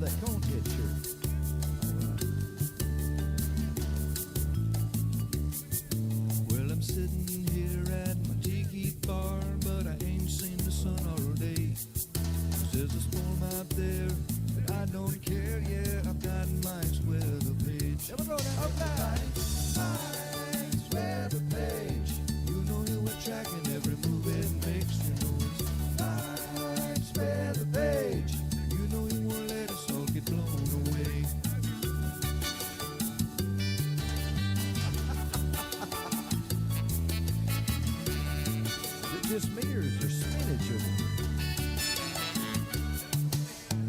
that conehead shirt. Well, I'm sitting here at my tiki bar, but I ain't seen the sun all day. There's a storm out there, but I don't care. Yeah, I've got Mike's weather page. Never go down. Mike's weather page. You know you were tracking every move it makes. You know it's Mike's weather page. You know he won't let us all get blown away. Is it just me or is there spinach over here?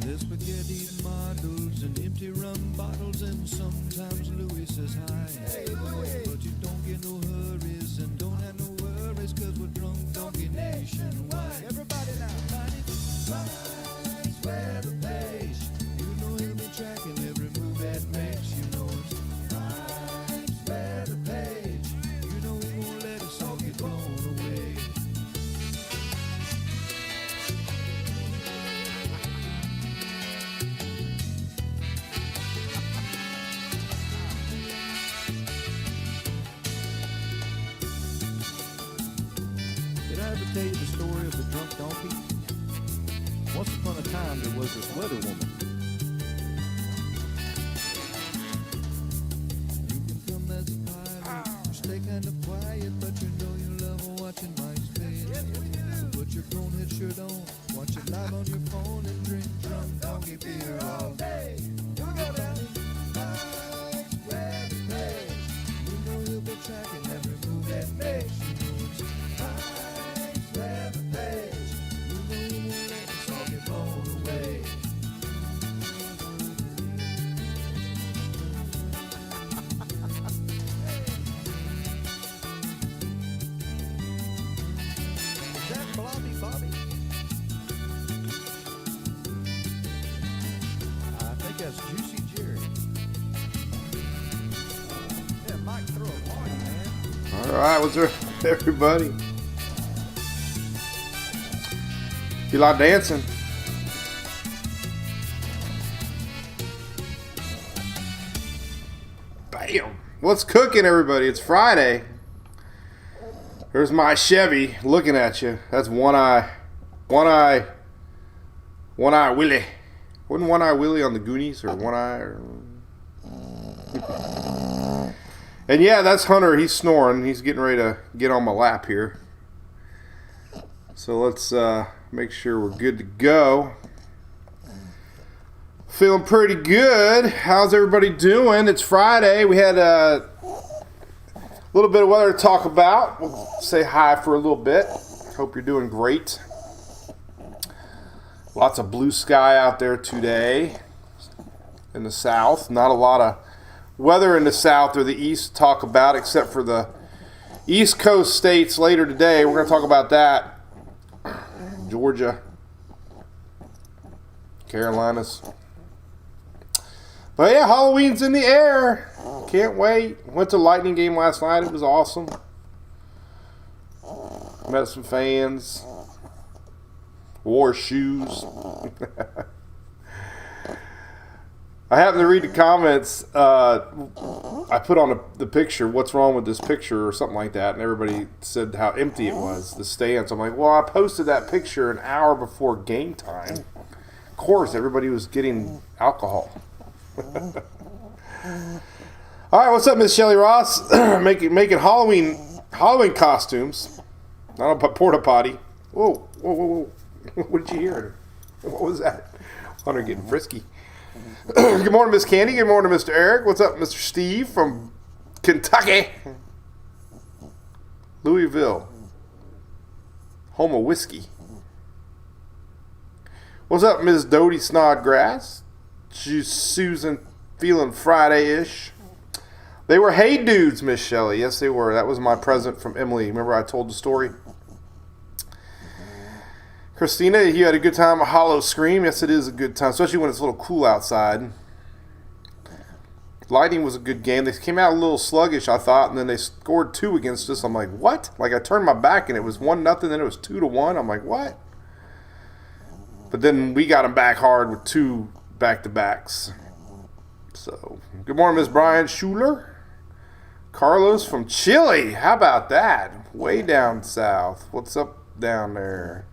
There's spaghetti models and empty rum bottles, and sometimes Louis says hi. Hey, Louis. But you don't get no hurries and don't have no worries, cause we're drunk donkey nationwide. Everybody now. Mike's weather page. You know he'll be tracking every move that makes. You know it's Mike's weather page. You know he won't let us all get blown away. Did I ever tell you the story of the drunk donkey? Once upon a time, there was this weather woman. You can come as a pilot, you stay kind of quiet, but you know you love watching Mike's page. So put your conehead shirt on, watch it live on your phone, and drink drunk donkey beer all day. You go down Mike's weather page. You know he'll be tracking every move that makes. You know it's Mike's weather page. You know he won't let us all get blown away. Is that Blobby Bobby? I think that's Juicy Jerry. Yeah, Mike, throw a party, man. All right, what's up, everybody? You like dancing? Bam! What's cooking, everybody? It's Friday. There's my Chevy looking at you. That's One Eye Willie. Wasn't One Eye Willie on the Goonies or One Eye? Or... And yeah, that's Hunter. He's snoring. He's getting ready to get on my lap here. So let's make sure we're good to go. Feeling pretty good. How's everybody doing? It's Friday. We had a little bit of weather to talk about. We'll say hi for a little bit. Hope you're doing great. Lots of blue sky out there today in the south. Not a lot of weather in the south or the east to talk about, except for the East Coast states later today. We're going to talk about that. Georgia, Carolinas. But yeah, Halloween's in the air. Can't wait. Went to Lightning game last night. It was awesome. Met some fans. Wore shoes. I happened to read the comments. I put on the picture, what's wrong with this picture or something like that, and everybody said how empty it was, the stands. I'm like, well, I posted that picture an hour before game time. Of course, everybody was getting alcohol. All right, what's up, Miss Shelly Ross? making Halloween costumes. Not a porta potty. Whoa. What did you hear? What was that? Hunter getting frisky. Good morning, Miss Candy. Good morning, Mr. Eric. What's up, Mr. Steve from Kentucky? Louisville. Home of whiskey. What's up, Miss Dodie Snodgrass? She's Susan feeling Friday-ish. They were hey dudes, Miss Shelley. Yes, they were. That was my present from Emily. Remember I told the story? Christina, you had a good time at Hollow Scream. Yes, it is a good time, especially when it's a little cool outside. Lightning was a good game. They came out a little sluggish, I thought, and then they scored 2 against us. I'm like, what? Like, I turned my back, and it was 1-0, then it was 2-1. I'm like, what? But then we got them back hard with 2 back-to-backs. So, good morning, Miss Brian Schuler. Carlos from Chile. How about that? Way down south. What's up down there?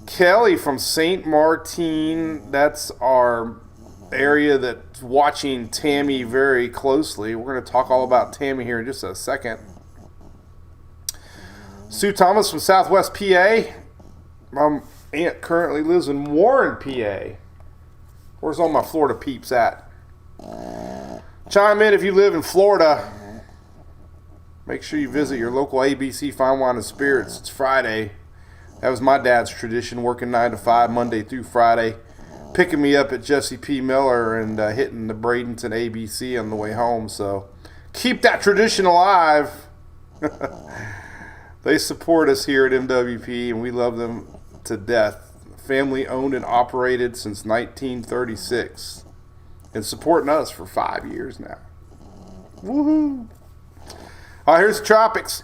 Kelly from St. Martin. That's our area that's watching Tammy very closely. We're going to talk all about Tammy here in just a second. Sue Thomas from Southwest PA. My aunt currently lives in Warren, PA. Where's all my Florida peeps at? Chime in if you live in Florida. Make sure you visit your local ABC Fine Wine and Spirits. It's Friday. That was my dad's tradition, working 9 to 5, Monday through Friday. Picking me up at Jesse P. Miller and hitting the Bradenton ABC on the way home. So keep that tradition alive. They support us here at MWP, and we love them to death. Family owned and operated since 1936. And supporting us for 5 years now. Woohoo! All right, here's the tropics.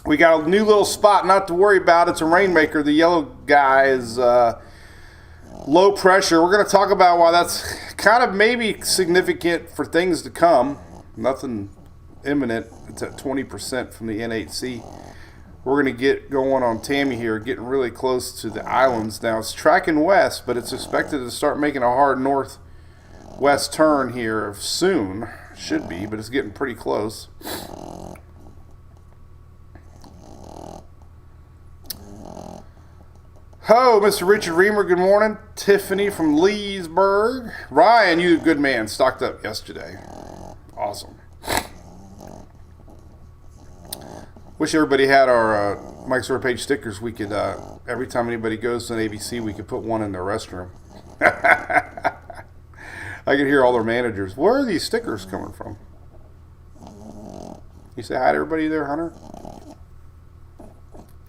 We got a new little spot not to worry about. It's a rainmaker. The yellow guy is low pressure. We're going to talk about why that's kind of maybe significant for things to come. Nothing imminent. It's at 20% from the NHC. We're going to get going on Tammy here, getting really close to the islands. Now, it's tracking west, but it's expected to start making a hard northwest turn here soon. Should be, but it's getting pretty close. Ho, Mr. Richard Reamer, good morning. Tiffany from Leesburg. Ryan, you good man, stocked up yesterday. Awesome. Wish everybody had our Mike's Store Page stickers. We could, every time anybody goes to an ABC, we could put one in their restroom. I could hear all their managers. Where are these stickers coming from? You say hi to everybody there, Hunter?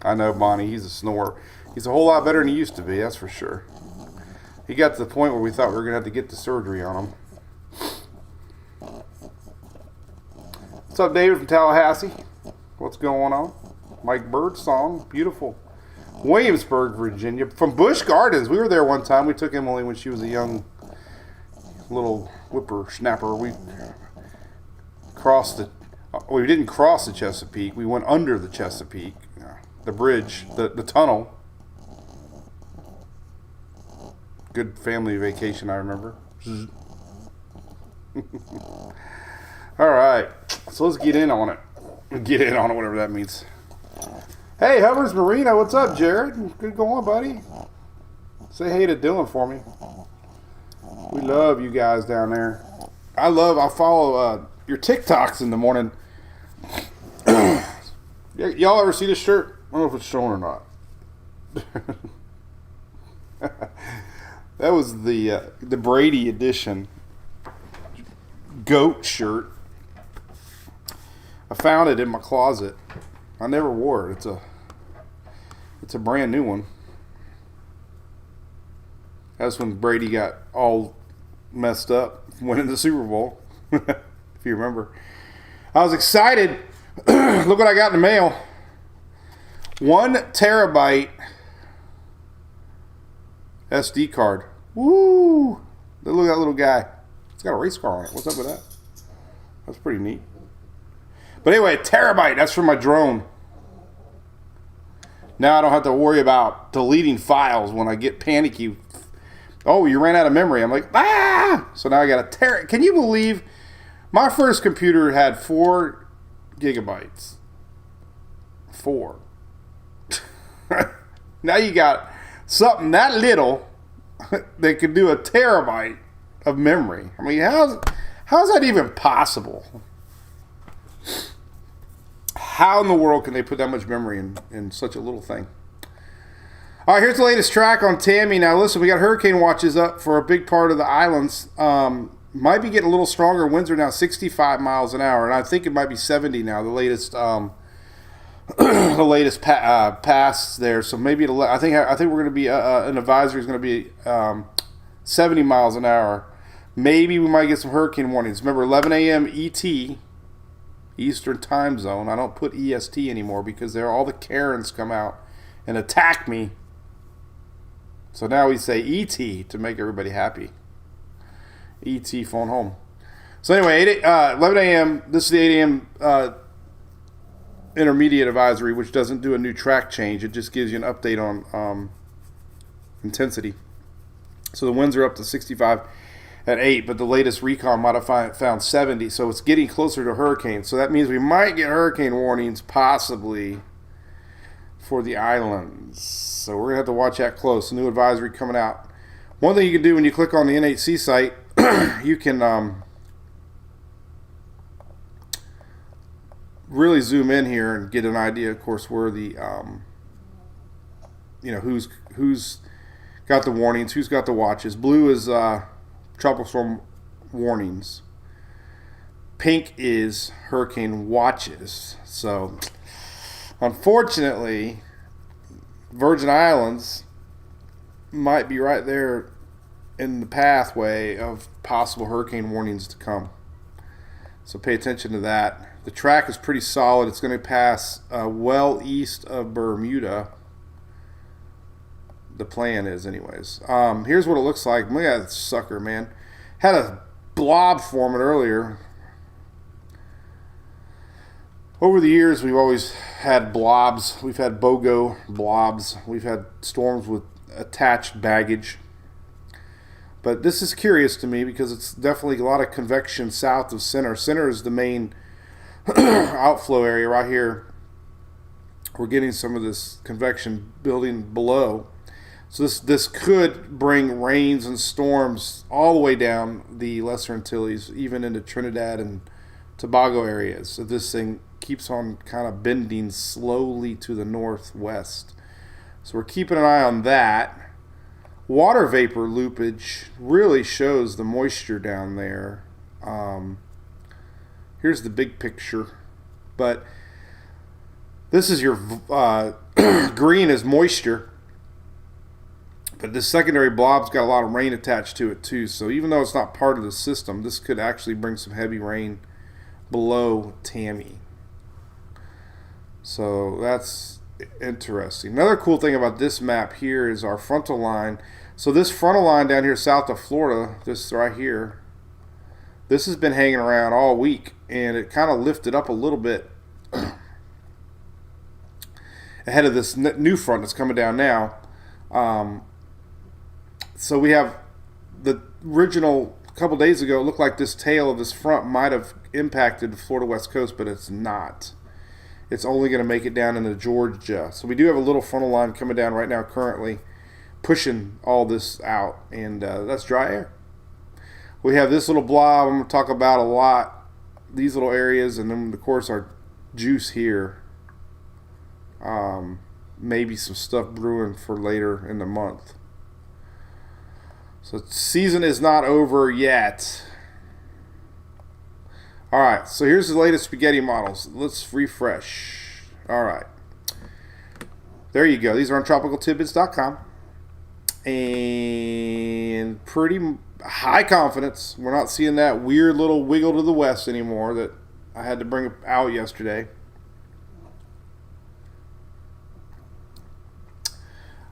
I know, Bonnie. He's a snorer. He's a whole lot better than he used to be, that's for sure. He got to the point where we thought we were going to have to get the surgery on him. What's up, David from Tallahassee? What's going on? Mike Birdsong, beautiful. Williamsburg, Virginia. From Busch Gardens. We were there one time. We took Emily when she was a young little whippersnapper. We didn't cross the Chesapeake. We went under the Chesapeake. The bridge, the tunnel. Good family vacation, I remember. All right, so let's get in on it. Get in on it, whatever that means. Hey, Hovers Marina, what's up, Jared? Good going, buddy. Say hey to Dylan for me. We love you guys down there. I follow your TikToks in the morning. Y'all ever see this shirt? I don't know if it's showing or not. That was the Brady edition goat shirt. I found it in my closet. I never wore it. It's a brand new one. That's when Brady got all messed up winning the Super Bowl. If you remember. I was excited. Look what I got in the mail. 1 terabyte SD card. Woo! Look at that little guy. It's got a race car on it. What's up with that? That's pretty neat. But anyway, a terabyte. That's for my drone. Now I don't have to worry about deleting files when I get panicky. Oh, you ran out of memory. I'm like, ah! So now I got a terabyte. Can you believe my first computer had 4 gigabytes? 4. Now you got something that little that could do a terabyte of memory. I mean, how's that even possible? How in the world can they put that much memory in such a little thing? All right, here's the latest track on Tammy. Now, listen, we got hurricane watches up for a big part of the islands. Might be getting a little stronger. Winds are now 65 miles an hour, and I think it might be 70 now. The latest, pass there. So maybe I think we're going to be an advisory is going to be 70 miles an hour. Maybe we might get some hurricane warnings. Remember, 11 a.m. ET, Eastern Time Zone. I don't put EST anymore because all the Karens come out and attack me So now we say ET to make everybody happy. ET phone home. So anyway, 11 a.m. This is the 8 a.m. Intermediate advisory, which doesn't do a new track change. It just gives you an update on intensity. So the winds are up to 65 at 8, but the latest recon might have found 70. So it's getting closer to hurricane. So that means we might get hurricane warnings possibly for the islands. So we're going to have to watch that close. A new advisory coming out. One thing you can do when you click on the NHC site, you can really zoom in here and get an idea, of course, where the who's got the warnings, who's got the watches. Blue is tropical storm warnings. Pink is hurricane watches. So unfortunately, Virgin Islands might be right there in the pathway of possible hurricane warnings to come. So pay attention to that. The track is pretty solid. It's going to pass well east of Bermuda. The plan is, anyways. Here's what it looks like. Look at that sucker, man. Had a blob forming earlier. Over the years, we've always had blobs. We've had BOGO blobs. We've had storms with attached baggage. But this is curious to me because it's definitely a lot of convection south of center. Center is the main outflow area right here. We're getting some of this convection building below. So this could bring rains and storms all the way down the Lesser Antilles, even into Trinidad and Tobago areas. So this thing keeps on kind of bending slowly to the northwest. So we're keeping an eye on that. Water vapor loopage really shows the moisture down there. Here's the big picture. But this is your green is moisture. But this secondary blob's got a lot of rain attached to it too. So even though it's not part of the system, this could actually bring some heavy rain below Tammy. So that's interesting. Another cool thing about this map here is our frontal line. So this frontal line down here south of Florida, this right here, this has been hanging around all week, and it kind of lifted up a little bit ahead of this new front that's coming down now. So we have the original, a couple days ago, it looked like this tail of this front might have impacted the Florida West Coast, but it's not. It's only going to make it down into Georgia. So we do have a little frontal line coming down right now currently, pushing all this out, and that's dry air. We have this little blob I'm going to talk about a lot, these little areas, and then, of course, our juice here. Maybe some stuff brewing for later in the month. So season is not over yet. All right, so here's the latest spaghetti models. Let's refresh. All right. There you go. These are on tropicaltidbits.com. And pretty high confidence. We're not seeing that weird little wiggle to the west anymore that I had to bring out yesterday.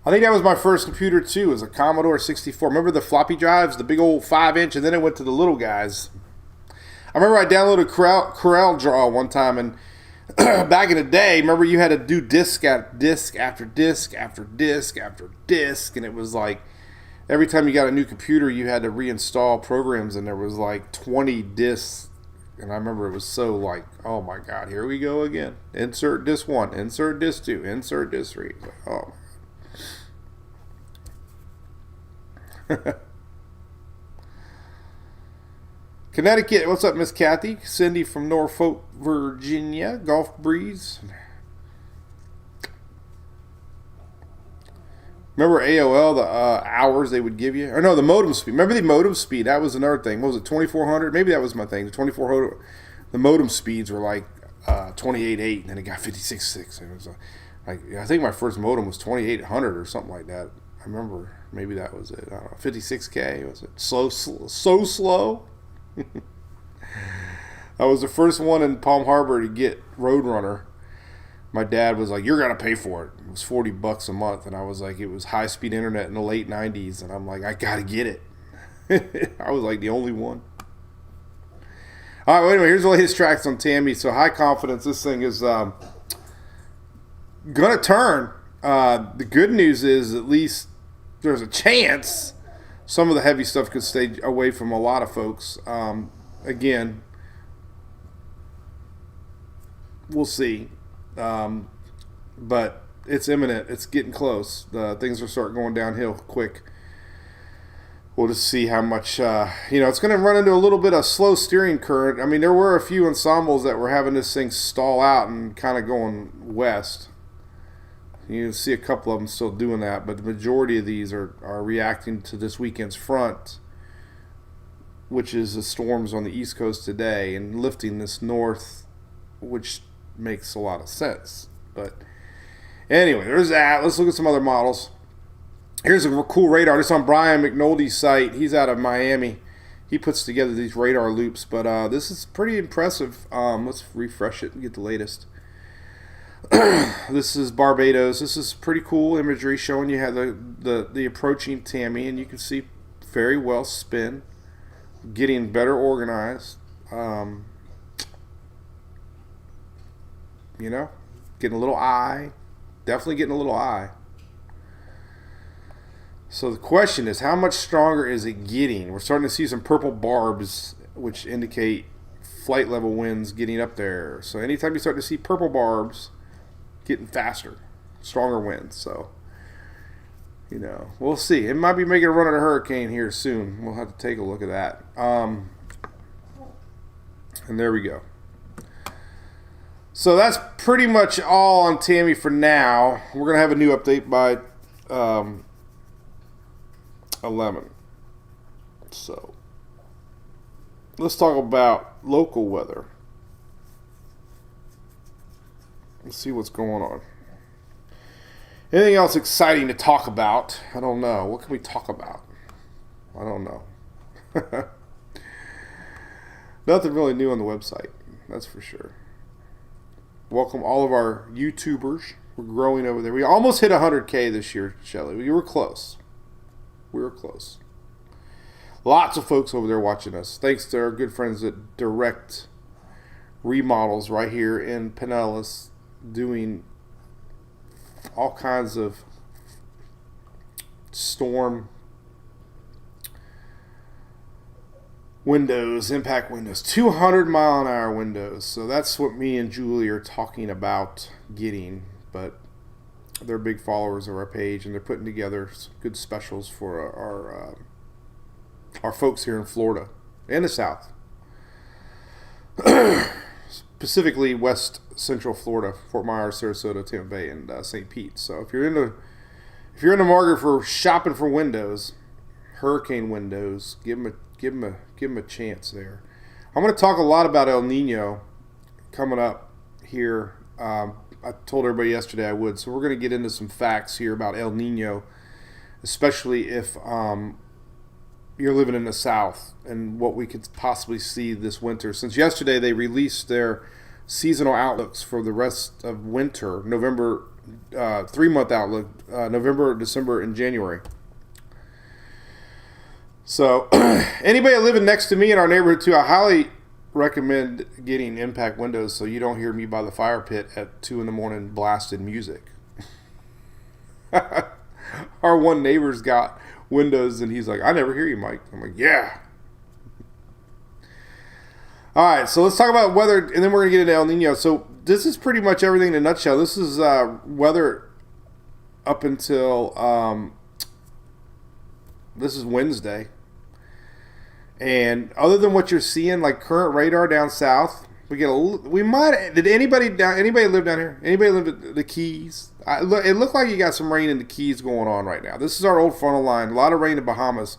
I think that was my first computer too. It was a Commodore 64. Remember the floppy drives, the big old 5-inch, and then it went to the little guys. I remember I downloaded Corel Draw one time, and back in the day, remember you had to do disk after disk after disk after disk after disk, and it was like every time you got a new computer, you had to reinstall programs, and there was like 20 disks. And I remember it was so like, oh my God, here we go again. Insert disk 1, insert disk 2, insert disk 3. Like, oh my God. Connecticut, what's up, Miss Kathy? Cindy from Norfolk, Virginia. Gulf Breeze. Remember AOL, the hours they would give you? Or no, the modem speed. Remember the modem speed? That was another thing. What was it, 2400? Maybe that was my thing. The 2400, the modem speeds were like 28.8, and then it got 56.6. It was like, I think my first modem was 2800 or something like that. I remember maybe that was it. I don't know, 56K, was it? So slow. I was the first one in Palm Harbor to get Roadrunner. my dad was like, "You're gonna pay for it." It was $40 a month, and I was like, "It was high-speed internet in the late '90s," and I'm like, "I gotta get it." I was like the only one. All right, well, anyway, here's the latest tracks on Tammy. So high confidence. This thing is gonna turn. The good news is at least there's a chance some of the heavy stuff could stay away from a lot of folks. Again, we'll see. But it's imminent. It's getting close. Things are starting going downhill quick. We'll just see how much, it's going to run into a little bit of slow steering current. I mean, there were a few ensembles that were having this thing stall out and kind of going west. You can see a couple of them still doing that, but the majority of these are reacting to this weekend's front, which is the storms on the East Coast today, and lifting this north, which makes a lot of sense. But anyway, there's that. Let's look at some other models. Here's a cool radar. This is on Brian McNulty's site. He's out of Miami. He puts together these radar loops, but this is pretty impressive. Let's refresh it and get the latest. This is Barbados. This is pretty cool imagery showing you how the approaching Tammy, and you can see very well spin, getting better organized. Getting a little eye. Definitely getting a little eye. So the question is, how much stronger is it getting? We're starting to see some purple barbs, which indicate flight level winds getting up there. So anytime you start to see purple barbs, getting faster, stronger winds. So, we'll see. It might be making a run at a hurricane here soon. We'll have to take a look at that. And there we go. So that's pretty much all on Tammy for now. We're going to have a new update by 11. So let's talk about local weather. Let's see what's going on. Anything else exciting to talk about? I don't know. What can we talk about? I don't know. Nothing really new on the website. That's for sure. Welcome all of our YouTubers. We're growing over there. We almost hit 100K this year, Shelly. We were close. Lots of folks over there watching us. Thanks to our good friends at Direct Remodels right here in Pinellas, doing all kinds of storm windows, impact windows, 200 mile an hour windows. So that's what me and Julie are talking about getting, but they're big followers of our page, and they're putting together some good specials for our folks here in Florida and the South. Specifically West Central Florida, Fort Myers, Sarasota, Tampa Bay, and St. Pete. So if you're in the market for shopping for windows, hurricane windows, give them a chance there. I'm going to talk a lot about El Nino coming up here. I told everybody yesterday I would, so we're going to get into some facts here about El Nino, especially if you're living in the South, and what we could possibly see this winter. Since yesterday they released their seasonal outlooks for the rest of winter, November, 3-month outlook, November, December, and January. So anybody living next to me in our neighborhood too, I highly recommend getting impact windows so you don't hear me by the fire pit at 2 a.m. blasting music. Our one neighbor's got windows, and he's like, "I never hear you, Mike." I'm like, "Yeah." All right, so let's talk about weather, and then we're going to get into El Nino. So this is pretty much everything in a nutshell. This is weather up until this is Wednesday. And other than what you're seeing, like current radar down south, did anybody live down here? Anybody live at the Keys? It looked like you got some rain in the Keys going on right now. This is our old frontal line. A lot of rain in Bahamas.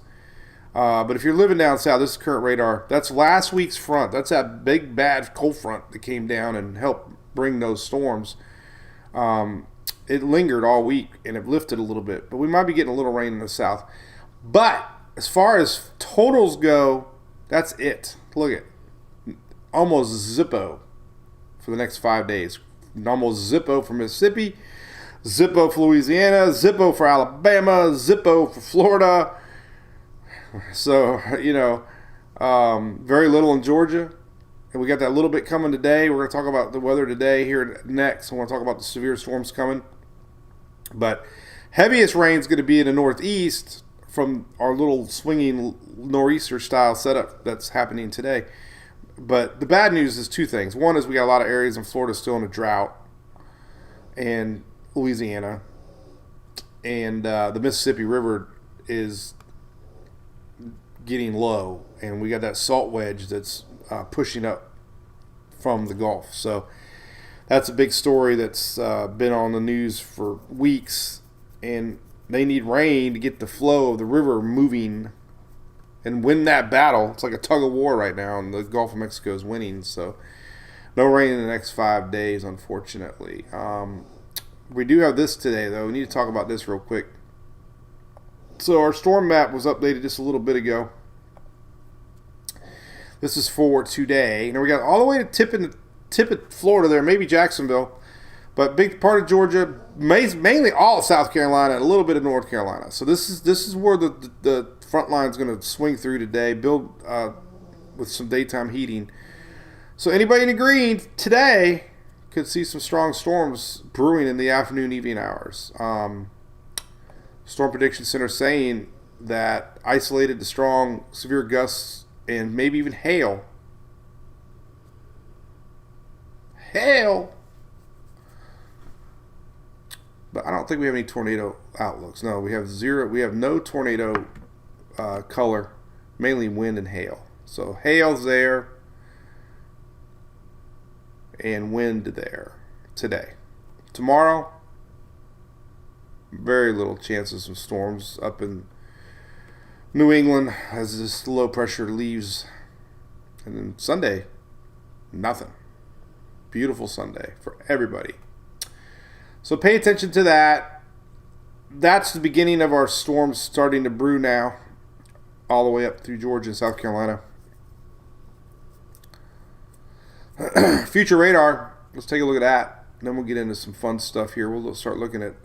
But if you're living down south, this is current radar. That's last week's front. That's that big bad cold front that came down and helped bring those storms. It lingered all week and it lifted a little bit. But we might be getting a little rain in the south. But as far as totals go, that's it. Look at almost Zippo for the next 5 days. almost Zippo for Mississippi, Zippo for Louisiana, Zippo for Alabama, Zippo for Florida. So, very little in Georgia. And we got that little bit coming today. We're going to talk about the weather today here next. I want to talk about the severe storms coming. But heaviest rain is going to be in the northeast from our little swinging nor'easter style setup that's happening today. But the bad news is two things. One is we got a lot of areas in Florida still in a drought, and Louisiana. And the Mississippi River is getting low, and we got that salt wedge that's pushing up from the Gulf. So that's a big story that's been on the news for weeks, and they need rain to get the flow of the river moving and win that battle. It's like a tug of war right now, and the Gulf of Mexico is winning. So no rain in the next 5 days, unfortunately. We do have this today, though. We need to talk about this real quick. So our storm map was updated just a little bit ago. This is for today. Now we got all the way to Tippett, Florida there, maybe Jacksonville, but big part of Georgia, mainly all of South Carolina, and a little bit of North Carolina. So this is where the front line is going to swing through today, build with some daytime heating. So anybody in the green today could see some strong storms brewing in the afternoon, evening hours. Storm Prediction Center saying that isolated to strong, severe gusts and maybe even hail. Hail! But I don't think we have any tornado outlooks. No, we have zero. We have no tornado color, mainly wind and hail. So hail's there and wind there today. Tomorrow, very little chances of storms up in New England as this low pressure leaves. And then Sunday, nothing. Beautiful Sunday for everybody. So pay attention to that. That's the beginning of our storms starting to brew now, all the way up through Georgia and South Carolina. Future radar, let's take a look at that. Then we'll get into some fun stuff here. We'll start looking at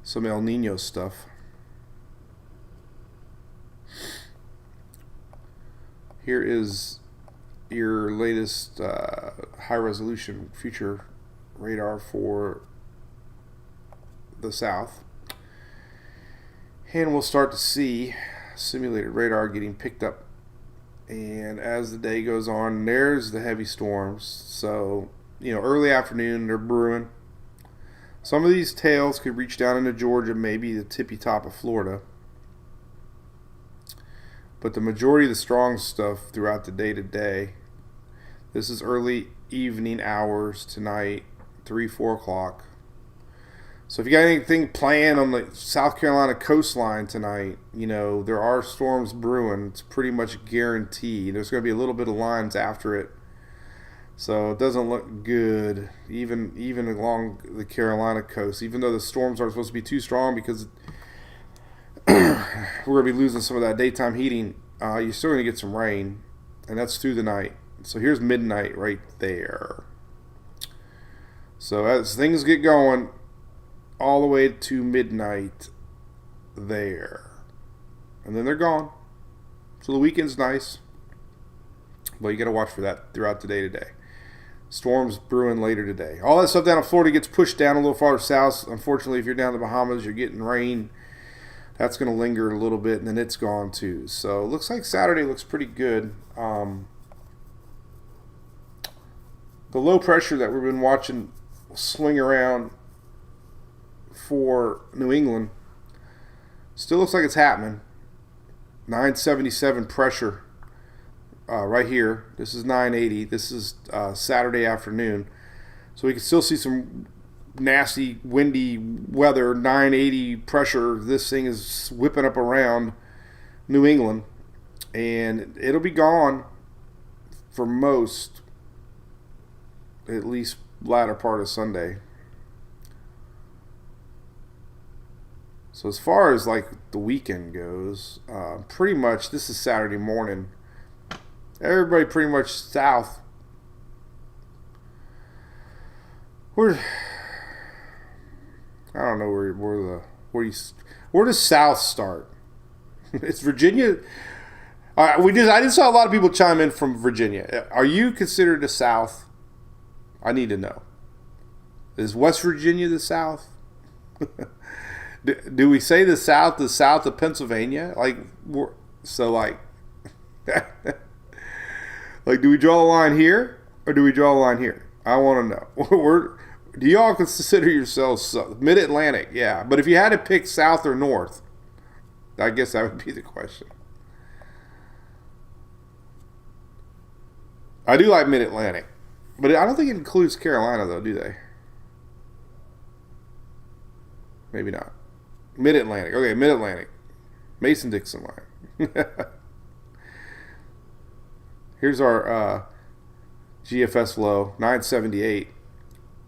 some El Nino stuff. Here is your latest high-resolution future radar for the South. And we'll start to see simulated radar getting picked up. And as the day goes on, there's the heavy storms. So, early afternoon, they're brewing. Some of these tails could reach down into Georgia, maybe the tippy top of Florida. But the majority of the strong stuff throughout the day today, this is early evening hours tonight, 3, 4 o'clock. So if you got anything planned on the South Carolina coastline tonight, there are storms brewing. It's pretty much guaranteed. There's going to be a little bit of lines after it. So it doesn't look good, even along the Carolina coast, even though the storms aren't supposed to be too strong because we're going to be losing some of that daytime heating. You're still going to get some rain, and that's through the night. So here's midnight right there. So as things get going, all the way to midnight there. And then they're gone. So the weekend's nice. But you got to watch for that throughout the day today. Storms brewing later today. All that stuff down in Florida gets pushed down a little farther south. Unfortunately, if you're down in the Bahamas, you're getting rain. That's going to linger a little bit, and then it's gone too. So it looks like Saturday looks pretty good. The low pressure that we've been watching swing around for New England still looks like it's happening. 977 pressure right here. This is 980. This is Saturday afternoon. So we can still see some nasty windy weather. 980 pressure. This thing is whipping up around New England, and it'll be gone for most, at least latter part of Sunday. So as far as like the weekend goes, pretty much this is Saturday morning. Everybody pretty much south Where I don't know where does South start? It's Virginia. All right, I just saw a lot of people chime in from Virginia. Are you considered the South? I need to know. Is West Virginia the South? do we say the South of Pennsylvania? Like, like, do we draw a line here or do we draw a line here? I want to know. Do y'all consider yourselves Mid-Atlantic? Yeah, but if you had to pick South or North, I guess that would be the question. I do like Mid-Atlantic, but I don't think it includes Carolina, though, do they? Maybe not. Mid-Atlantic. Okay, Mid-Atlantic. Mason-Dixon line. Here's our GFS low, 978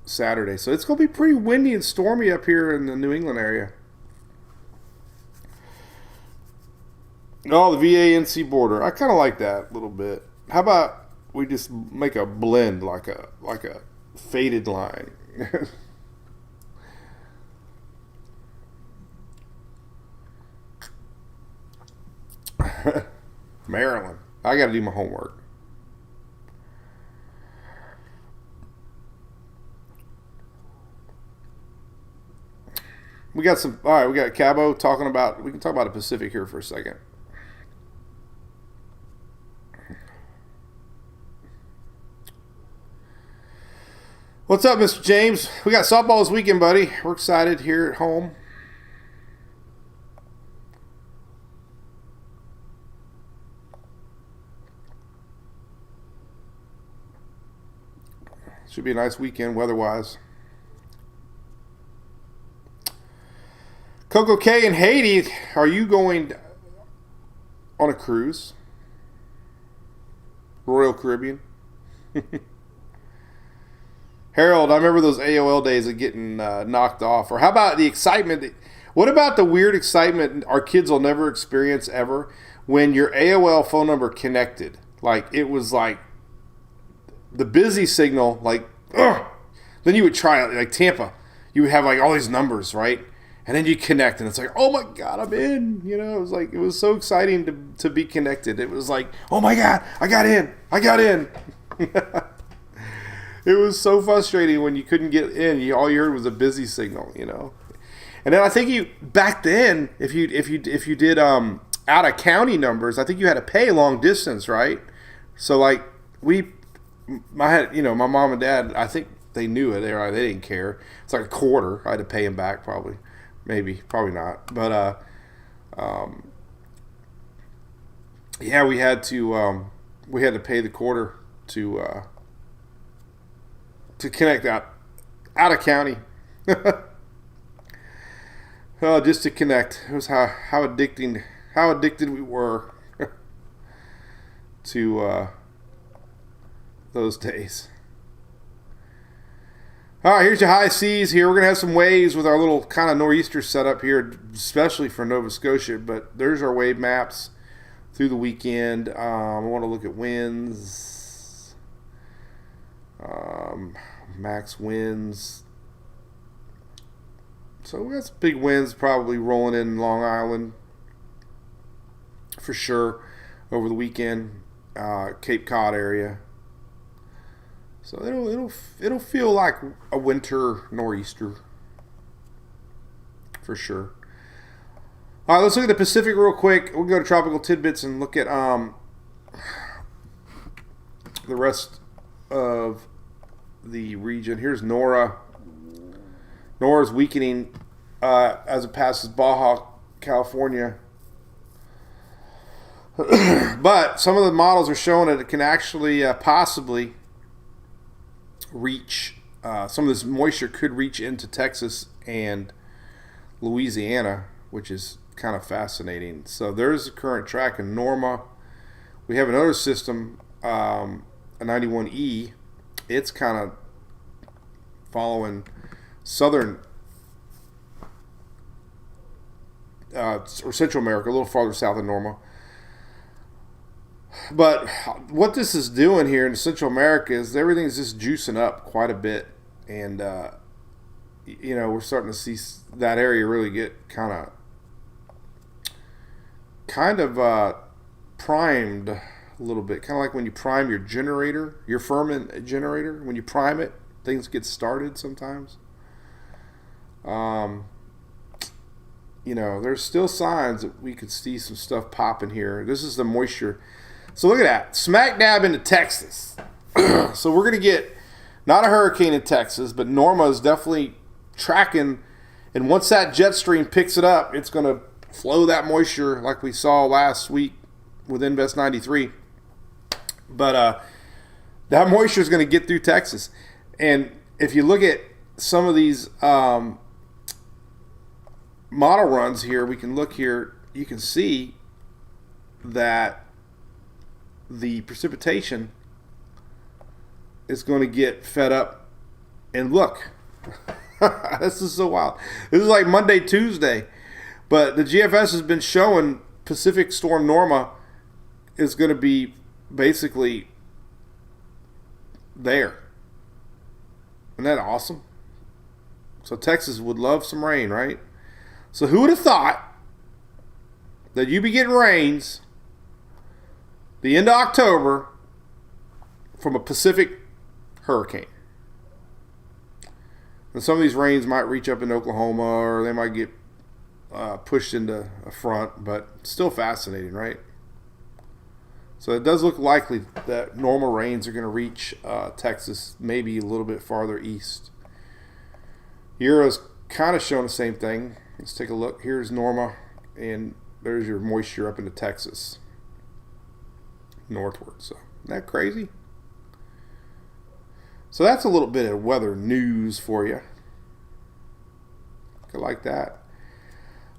Saturday. So it's going to be pretty windy and stormy up here in the New England area. Oh, the VA-NC border. I kind of like that a little bit. How about we just make a blend like a faded line? Maryland. I got to do my homework. We got some. All right, we got Cabo talking about. We can talk about the Pacific here for a second. What's up, Mr. James? We got softball this weekend, buddy. We're excited here at home. Should be a nice weekend weather-wise. Coco K in Haiti, are you going on a cruise? Royal Caribbean? Harold, I remember those AOL days of getting knocked off. Or how about the excitement? What about the weird excitement our kids will never experience ever when your AOL phone number connected? Like, it was like the busy signal, like, ugh. Then you would try it, like Tampa. You would have like all these numbers, right? And then you connect, and it's like, oh my God, I'm in. You know, it was so exciting to be connected. It was like, oh my God, I got in. It was so frustrating when you couldn't get in. All you heard was a busy signal, you know. And then I think back then, if you did out of county numbers, I think you had to pay long distance, right? So like my mom and dad, I think they knew it. They didn't care. It's like a quarter. I had to pay them back probably. Maybe, probably not. But yeah, we had to pay the quarter to connect out of county. Just to connect. It was how addicted we were to those days. All right, here's your high seas here. We're going to have some waves with our little kind of nor'easter setup here, especially for Nova Scotia. But there's our wave maps through the weekend. I want to look at winds. Max winds. So we got some big winds probably rolling in Long Island for sure over the weekend. Cape Cod area. So it'll feel like a winter nor'easter for sure. All right, let's look at the Pacific real quick. We'll go to Tropical Tidbits and look at the rest of the region. Here's Nora. Nora's weakening as it passes Baja California. But some of the models are showing that it can actually possibly reach, some of this moisture could reach into Texas and Louisiana, which is kind of fascinating. So there's the current track in Norma. We have another system, a 91E. It's kind of following southern or Central America, a little farther south of Norma. But what this is doing here in Central America is everything's just juicing up quite a bit. And, we're starting to see that area really get kind of primed a little bit. Kind of like when you prime your generator, your ferment generator. When you prime it, things get started sometimes. There's still signs that we could see some stuff popping here. This is the moisture. So look at that. Smack dab into Texas. So we're going to get not a hurricane in Texas, but Norma is definitely tracking. And once that jet stream picks it up, it's going to flow that moisture like we saw last week with Invest 93. But that moisture is going to get through Texas. And if you look at some of these model runs here, we can look here, you can see that the precipitation is going to get fed up. And look, this is so wild. This is like Monday, Tuesday. But the GFS has been showing Pacific Storm Norma is going to be basically there. Isn't that awesome? So Texas would love some rain, right? So who would have thought that you'd be getting rains the end of October from a Pacific hurricane? And some of these rains might reach up in Oklahoma, or they might get pushed into a front, but still fascinating, right? So it does look likely that normal rains are going to reach Texas, maybe a little bit farther east. Euro's kind of showing the same thing. Let's take a look. Here's Norma, and there's your moisture up into Texas, northward. So isn't that crazy? So that's a little bit of weather news for you. I like that.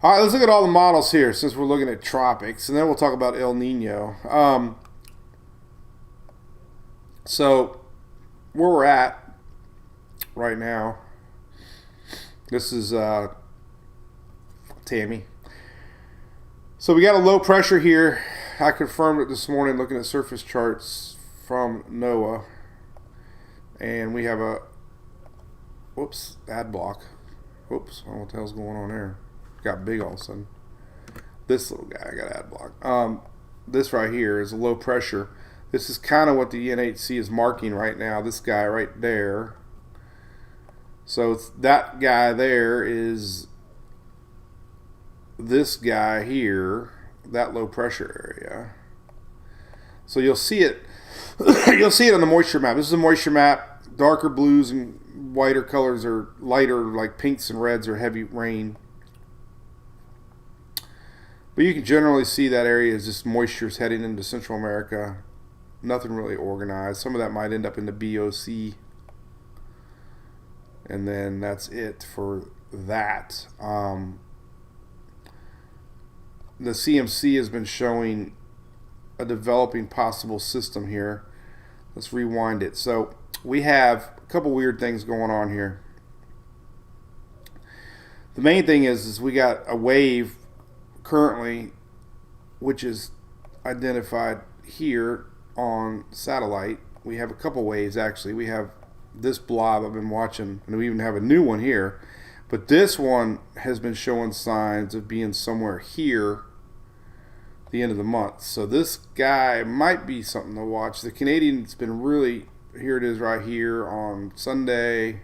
All right, let's look at all the models here since we're looking at tropics, and then we'll talk about El Nino. So where we're at right now, this is Tammy. So we got a low pressure here. I confirmed it this morning looking at surface charts from NOAA. And we have a, ad block. I don't know what the hell's going on there. Got big all of a sudden. This little guy got ad block. This right here is a low pressure. This is kind of what the NHC is marking right now. This guy right there. So it's that guy there is this guy here, that low pressure area. So you'll see it. You'll see it on the moisture map. This is a moisture map. Darker blues and whiter colors are lighter, like pinks and reds are heavy rain. But you can generally see that area is just moisture heading into Central America. Nothing really organized. Some of that might end up in the BOC. And then that's it for that. The CMC has been showing a developing possible system here. Let's rewind it. So we have a couple weird things going on here. The main thing is we got a wave currently, which is identified here on satellite. We have a couple waves actually. We have this blob I've been watching, and we even have a new one here. But this one has been showing signs of being somewhere here at the end of the month. So this guy might be something to watch. The Canadian's been really, here it is right here on Sunday,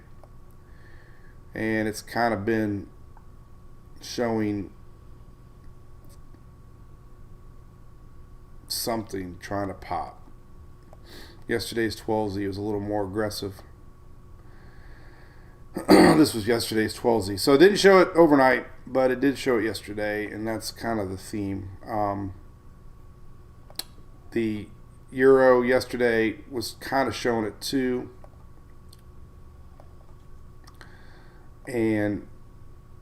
and it's kind of been showing something trying to pop. Yesterday's 12Z was a little more aggressive. This was yesterday's 12Z. So it didn't show it overnight, but it did show it yesterday, and that's kind of the theme. The Euro yesterday was kind of showing it too. And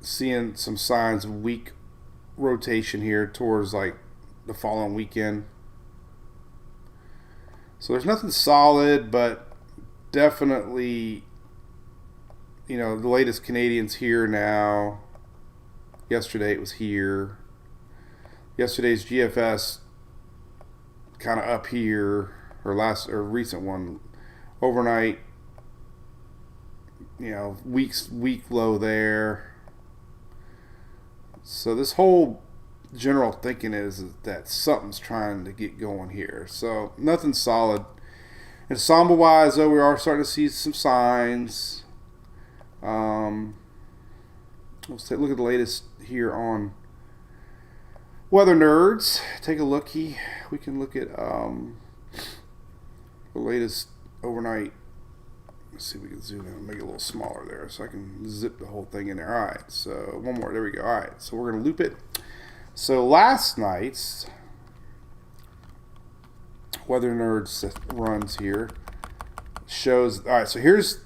seeing some signs of weak rotation here towards like the following weekend. So there's nothing solid, but definitely, you know, the latest Canadian's here now. Yesterday it was here. Yesterday's GFS kind of up here, or recent one overnight week low there. So this whole general thinking is that something's trying to get going here. So nothing solid. And Samba wise, though, we are starting to see some signs. Let's take a look at the latest here on Weather Nerds. Take a look. We can look at the latest overnight. Let's see if we can zoom in and make it a little smaller there so I can zip the whole thing in there. All right, so one more. There we go. All right, so we're going to loop it. So last night's Weather Nerds runs here shows. All right, so here's,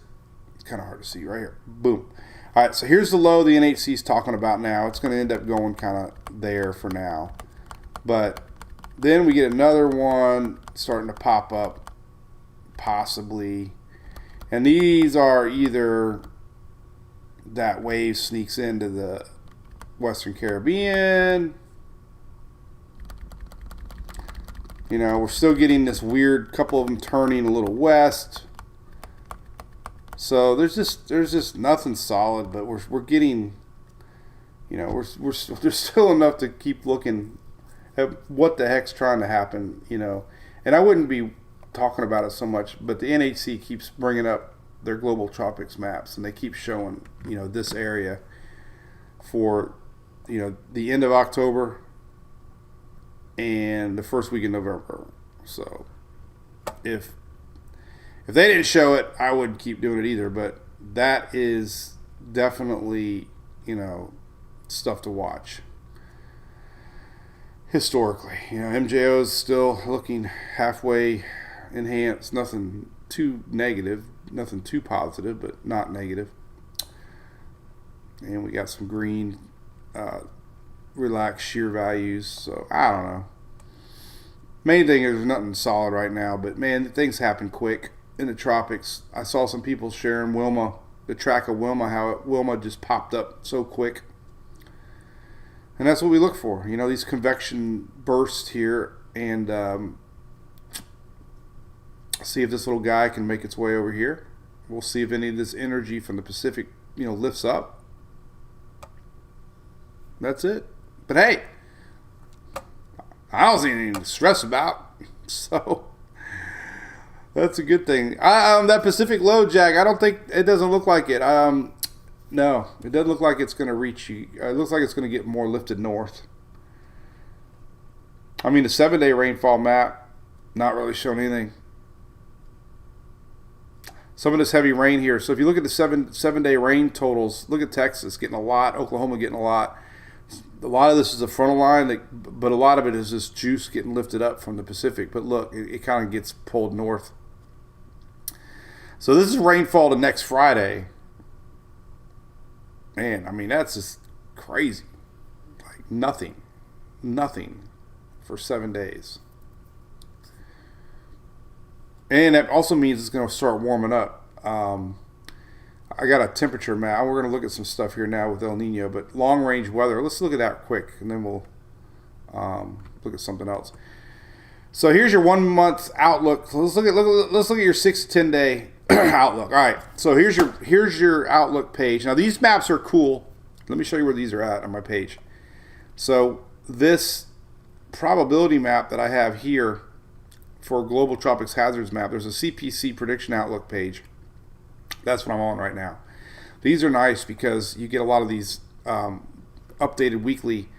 it's kind of hard to see right here. Boom. All right, so here's the low the NHC is talking about now. It's going to end up going kind of there for now. But then we get another one starting to pop up, possibly. And these are either that wave sneaks into the Western Caribbean. We're still getting this weird couple of them turning a little west. So there's just nothing solid, but we're getting, there's still enough to keep looking at what the heck's trying to happen, And I wouldn't be talking about it so much, but the NHC keeps bringing up their global tropics maps, and they keep showing, this area for, the end of October and the first week in November. So if they didn't show it, I wouldn't keep doing it either, but that is definitely, stuff to watch. Historically, MJO is still looking halfway enhanced, nothing too negative, nothing too positive, but not negative. And we got some green relaxed shear values, so I don't know. Main thing is there's nothing solid right now, but man, things happen quick in the tropics. I saw some people sharing the track of Wilma, how Wilma just popped up so quick. And that's what we look for, these convection bursts here, and see if this little guy can make its way over here. We'll see if any of this energy from the Pacific, lifts up. That's it. But hey, I don't see anything to stress about, so that's a good thing. That Pacific low, Jack, I don't think, it doesn't look like it. No, it doesn't look like it's going to reach you. It looks like it's going to get more lifted north. I mean, the 7-day rainfall map, not really showing anything. Some of this heavy rain here. So if you look at the seven-day rain totals, look at Texas getting a lot, Oklahoma getting a lot. A lot of this is a frontal line, but a lot of it is this juice getting lifted up from the Pacific. But look, it kind of gets pulled north. So this is rainfall to next Friday. Man, I mean, that's just crazy. Like nothing for 7 days. And that also means it's going to start warming up. I got a temperature map. We're going to look at some stuff here now with El Nino, but long-range weather. Let's look at that quick, and then we'll look at something else. So here's your 1 month outlook. So let's look at your 6 to 10 day outlook. All right. So here's your outlook page. Now these maps are cool. Let me show you where these are at on my page. So this probability map that I have here for Global Tropics Hazards map, there's a CPC prediction outlook page. That's what I'm on right now. These are nice because you get a lot of these updated weekly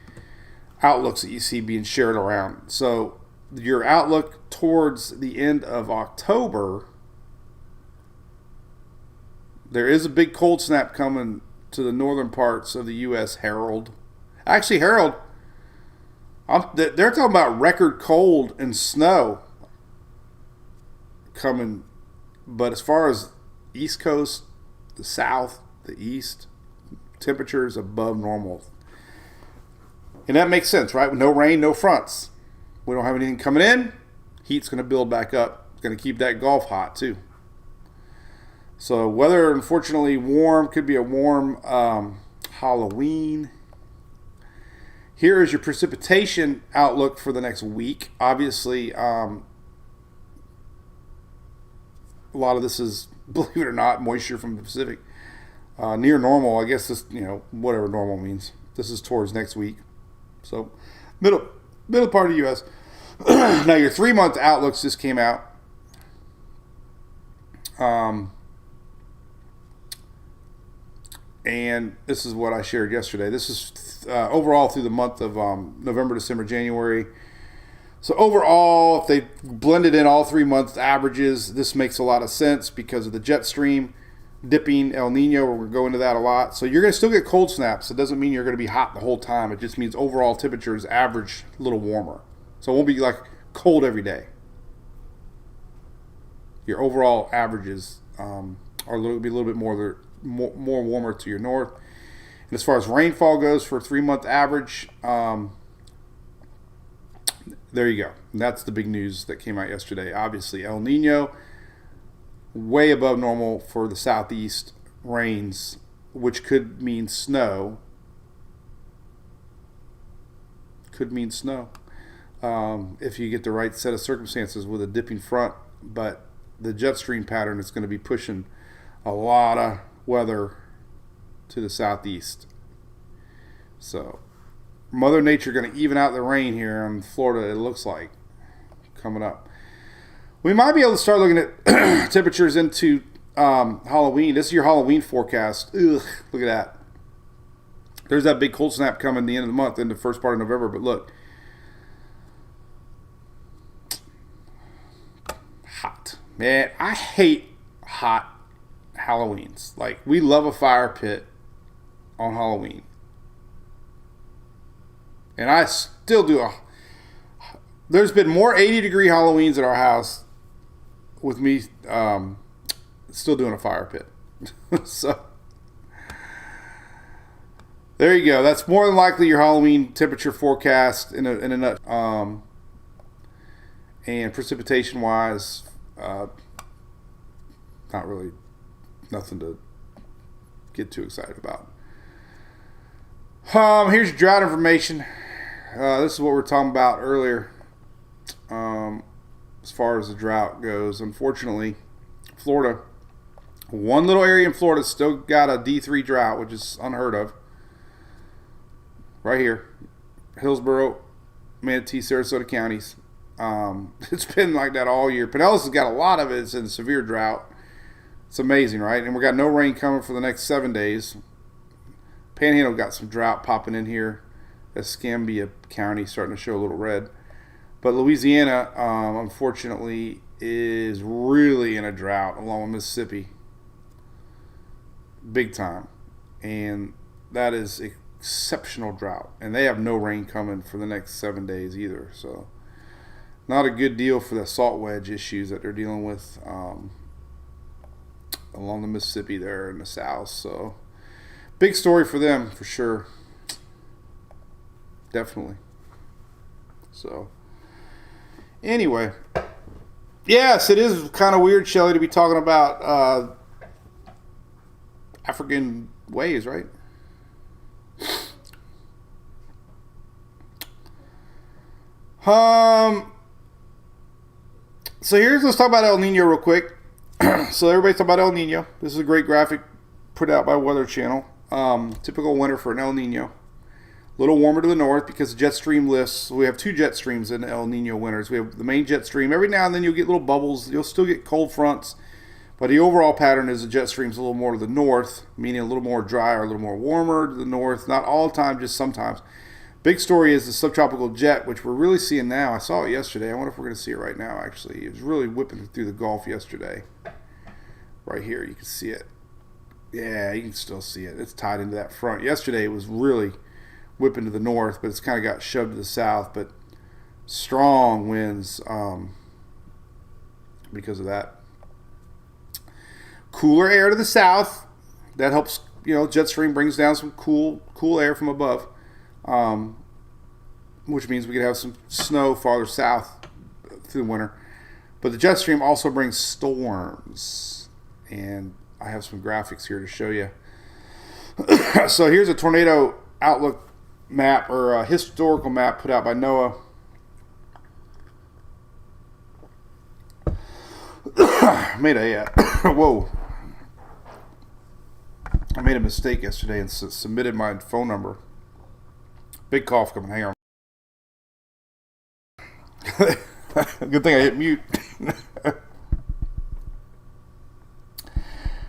outlooks that you see being shared around. So your outlook towards the end of October, there is a big cold snap coming to the northern parts of the U.S. Herald. Actually, Herald, they're talking about record cold and snow coming. But as far as East Coast, the South, the East, temperatures above normal. And that makes sense, right? No rain, no fronts. We don't have anything coming in. Heat's going to build back up. It's going to keep that Gulf hot too. So weather, unfortunately, warm. Could be a warm Halloween. Here is your precipitation outlook for the next week. Obviously, a lot of this is, believe it or not, moisture from the Pacific. near normal. I guess this, whatever normal means. This is towards next week. So middle part of the U.S. Now your 3-month outlooks just came out. And this is what I shared yesterday. This is overall through the month of November, December, January. So overall, if they blended in all 3 months averages, this makes a lot of sense because of the jet stream dipping, El Nino. We're going to go into that a lot. So you're going to still get cold snaps. It doesn't mean you're going to be hot the whole time. It just means overall temperatures average a little warmer. So it won't be like cold every day. Your overall averages are be a little bit more warmer to your north. And as far as rainfall goes for a 3-month average, there you go. And that's the big news that came out yesterday. Obviously, El Nino, way above normal for the southeast rains, which could mean snow. Could mean snow if you get the right set of circumstances with a dipping front. But the jet stream pattern is going to be pushing a lot of weather to the southeast. So Mother Nature going to even out the rain here in Florida, it looks like, coming up. We might be able to start looking at temperatures into Halloween. This is your Halloween forecast. Ugh, look at that. There's that big cold snap coming the end of the month, in the first part of November. But look. Hot. Man, I hate hot Halloweens. Like, we love a fire pit on Halloween. And I still do. There's been more 80-degree Halloweens at our house with me still doing a fire pit. So, there you go. That's more than likely your Halloween temperature forecast in a nut. And precipitation-wise, not really, nothing to get too excited about. Here's your drought information. This is what we were talking about earlier. As far as the drought goes, unfortunately, Florida, one little area in Florida still got a D3 drought, which is unheard of. Right here, Hillsborough, Manatee, Sarasota counties. It's been like that all year. Pinellas has got a lot of it. It's in severe drought. It's amazing, right? And we got no rain coming for the next 7 days. Panhandle got some drought popping in here. Escambia County starting to show a little red. But Louisiana, unfortunately, is really in a drought along with Mississippi. Big time. And that is exceptional drought. And they have no rain coming for the next 7 days either. So, not a good deal for the salt wedge issues that they're dealing with along the Mississippi there in the south. So, big story for them, for sure. Definitely. So, anyway. Yes, it is kind of weird, Shelly, to be talking about African ways, right? So let's talk about El Nino real quick. So everybody's talking about El Nino. This is a great graphic put out by Weather Channel. Typical winter for an El Nino. A little warmer to the north because the jet stream lifts. So we have 2 jet streams in El Nino winters. We have the main jet stream. Every now and then you'll get little bubbles. You'll still get cold fronts. But the overall pattern is the jet stream's a little more to the north, meaning a little more dry or a little more warmer to the north. Not all the time, just sometimes. Big story is the subtropical jet, which we're really seeing now. I saw it yesterday. I wonder if we're going to see it right now, actually. It was really whipping through the Gulf yesterday. Right here, you can see it. Yeah, you can still see it. It's tied into that front. Yesterday, it was really whipping to the north, but it's kind of got shoved to the south. But strong winds because of that. Cooler air to the south. That helps, jet stream brings down some cool air from above. Which means we could have some snow farther south through the winter. But the jet stream also brings storms. And I have some graphics here to show you. So here's a tornado outlook map, or a historical map put out by NOAA. Made a whoa. I made a mistake yesterday and submitted my phone number. Big cough coming. Hang on. Good thing I hit mute.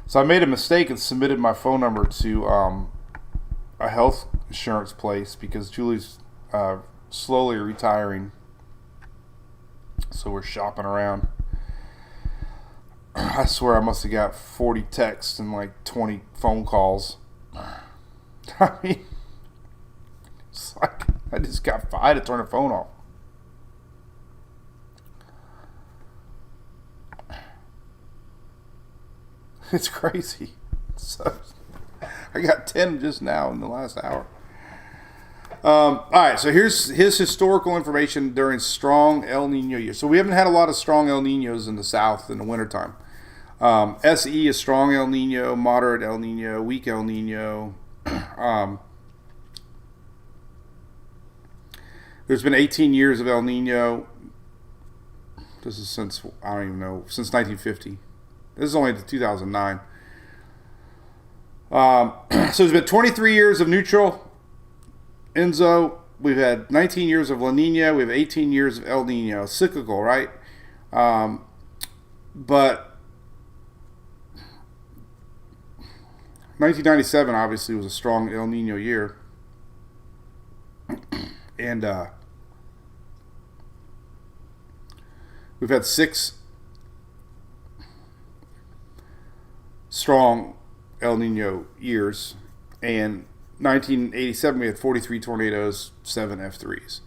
So I made a mistake and submitted my phone number to a health insurance place because Julie's slowly retiring. So we're shopping around. I swear I must have got 40 texts and like 20 phone calls. I mean, it's like I had to turn the phone off. It's crazy. So, I got 10 just now in the last hour. All right, so here's his historical information during strong El Nino years. So we haven't had a lot of strong El Ninos in the South in the wintertime. SE is strong El Nino, moderate El Nino, weak El Nino. There's been 18 years of El Nino. This is since, I don't even know, since 1950. This is only 2009. So there's been 23 years of neutral Enzo. We've had 19 years of La Nina. We have 18 years of El Nino. Cyclical, right? But 1997 obviously was a strong El Nino year. And we've had 6 strong El Nino years, and 1987 we had 43 tornadoes, 7 F3s.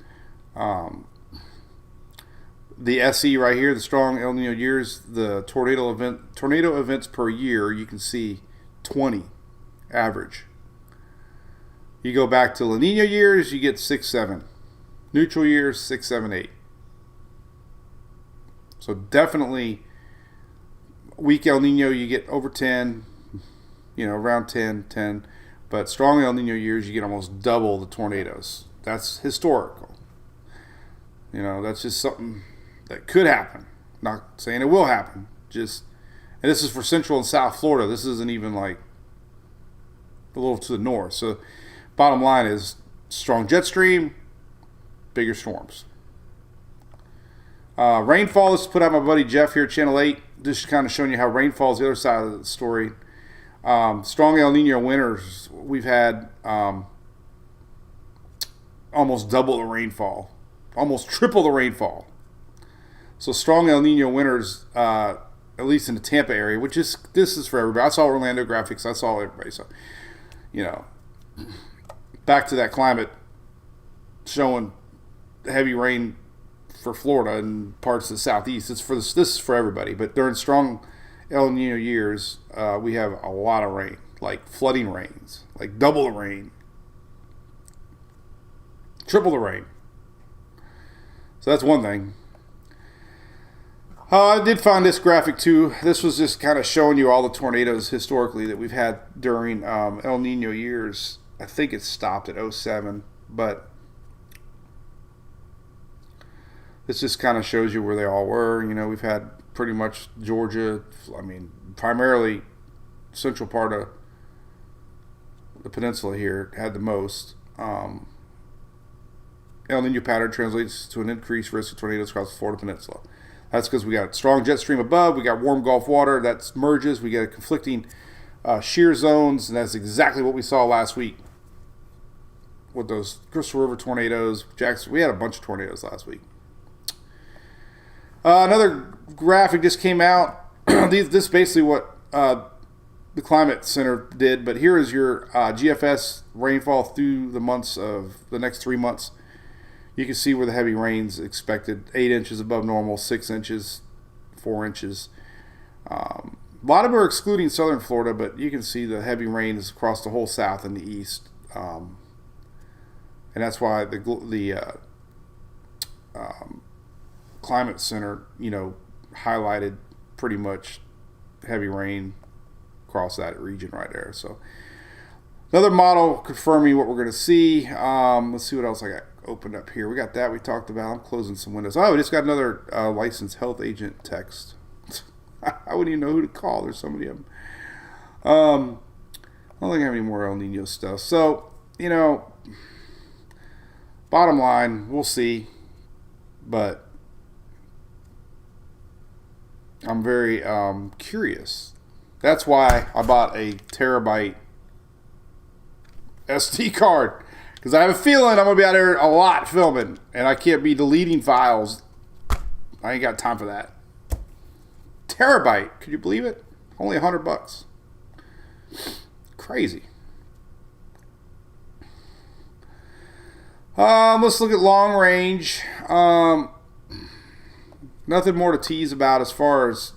The SE right here, the strong El Nino years, the tornado events per year, you can see 20 average. You go back to La Nina years, you get 6, 7. Neutral years, 6, 7, 8. So definitely weak El Nino, you get over 10, around 10. But strong El Nino years, you get almost double the tornadoes. That's historical. That's just something that could happen. Not saying it will happen. And this is for Central and South Florida. This isn't even like a little to the north. So bottom line is strong jet stream, bigger storms. Rainfall is put out by my buddy Jeff here at Channel 8. Just kind of showing you how rainfall is the other side of the story. Strong El Nino winters, we've had almost double the rainfall, almost triple the rainfall. So strong El Nino winters, at least in the Tampa area, this is for everybody. I saw Orlando graphics, I saw everybody. So, back to that climate showing heavy rain for Florida and parts of the Southeast. This is for everybody. But during strong El Nino years, we have a lot of rain, like flooding rains, like double the rain, triple the rain. So that's one thing. I did find this graphic too. This was just kind of showing you all the tornadoes historically that we've had during El Nino years. I think it stopped at 07, but this just kind of shows you where they all were. We've had pretty much Georgia, primarily central part of the peninsula here had the most. El Nino pattern translates to an increased risk of tornadoes across the Florida peninsula. That's because we got strong jet stream above, we got warm Gulf water that merges, we get conflicting shear zones, and that's exactly what we saw last week with those Crystal River tornadoes. We had a bunch of tornadoes last week. Another graphic just came out. This is basically what the Climate Center did, but here is your GFS rainfall through the next 3 months. You can see where the heavy rain's expected. 8 inches above normal, 6 inches, 4 inches. A lot of them are excluding southern Florida, but you can see the heavy rain is across the whole south and the east. And that's why the Climate Center, highlighted pretty much heavy rain across that region right there. So another model confirming what we're going to see. Let's see what else I got opened up here. We got that we talked about. I'm closing some windows. Oh, we just got another licensed health agent text. I wouldn't even know who to call. There's so many of them. don't think I have any more El Nino stuff. So, bottom line, we'll see. But I'm very curious. That's why I bought a terabyte SD card. Because I have a feeling I'm going to be out there a lot filming. And I can't be deleting files. I ain't got time for that. Terabyte. Could you believe it? Only $100. Crazy. Let's look at long range. Nothing more to tease about as far as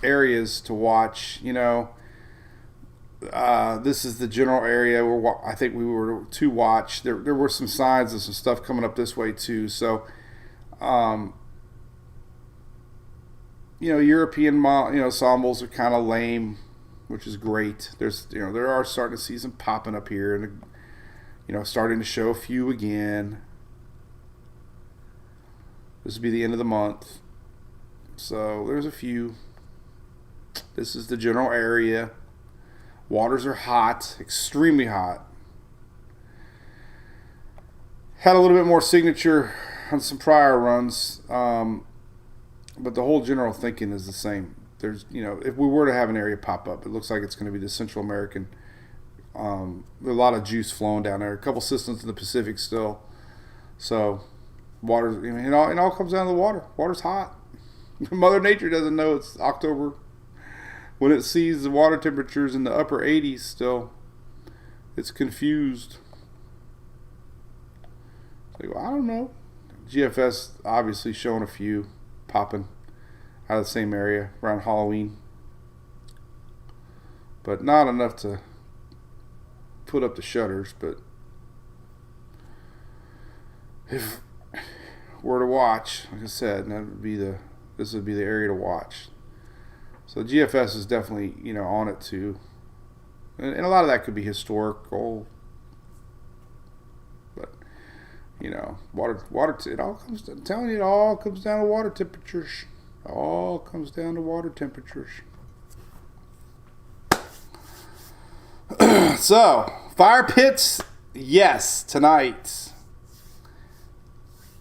areas to watch. This is the general area where I think we were to watch. There were some signs of some stuff coming up this way too. So, European ensembles are kind of lame, which is great. There are starting to see some popping up here, and starting to show a few again. This will be the end of the month, so there's a few. This is the general area. Waters are hot, extremely hot. Had a little bit more signature on some prior runs, but the whole general thinking is the same. There's, if we were to have an area pop up, it looks like it's going to be the Central American. There's a lot of juice flowing down there. A couple systems in the Pacific still. So, water, it all comes down to the water. Water's hot. Mother Nature doesn't know it's October when it sees the water temperatures in the upper 80s still. It's confused. I don't know. GFS obviously showing a few popping out of the same area around Halloween, but not enough to put up the shutters. But if we're to watch, like I said, this would be the area to watch. So GFS is definitely on it too, and a lot of that could be historical. But water. It all comes. I'm telling you, it all comes down to water temperatures. All comes down to water temperatures. So, fire pits, yes, tonight.